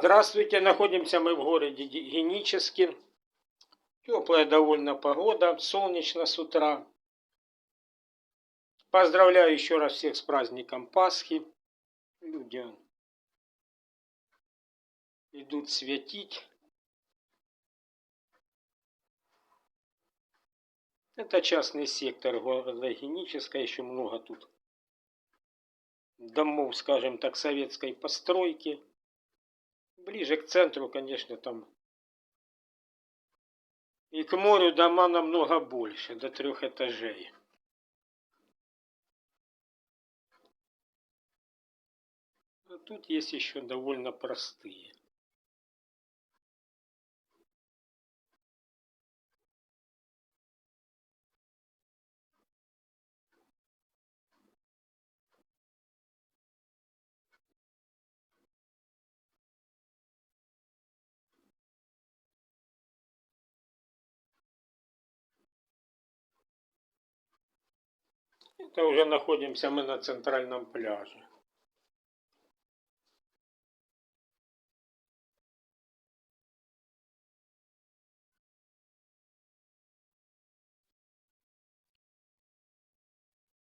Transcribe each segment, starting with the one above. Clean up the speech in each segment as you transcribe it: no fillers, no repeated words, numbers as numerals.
Здравствуйте, находимся мы в городе Генически. Теплая довольно погода, солнечно с утра. Поздравляю еще раз всех с праздником Пасхи. Люди идут светить. Это частный сектор города Генического, еще много тут домов, скажем так, советской постройки. Ближе к центру, конечно, там и к морю дома намного больше, до 3 этажей. А тут есть еще довольно простые. Это уже находимся мы на центральном пляже.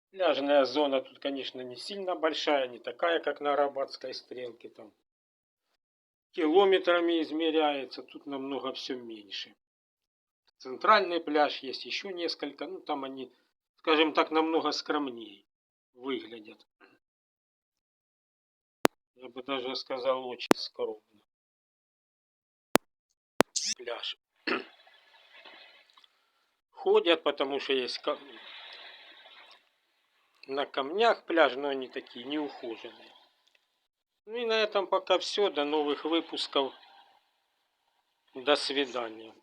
Пляжная зона тут, конечно, не сильно большая, не такая, как на Арабатской стрелке. Там километрами измеряется, тут намного все меньше. Центральный пляж есть еще несколько, ну там они, скажем так, намного скромнее выглядят. Я бы даже сказал, очень скромно. Пляж. Ходят, потому что есть на камнях пляж, но они такие неухоженные. Ну и на этом пока все. До новых выпусков. До свидания.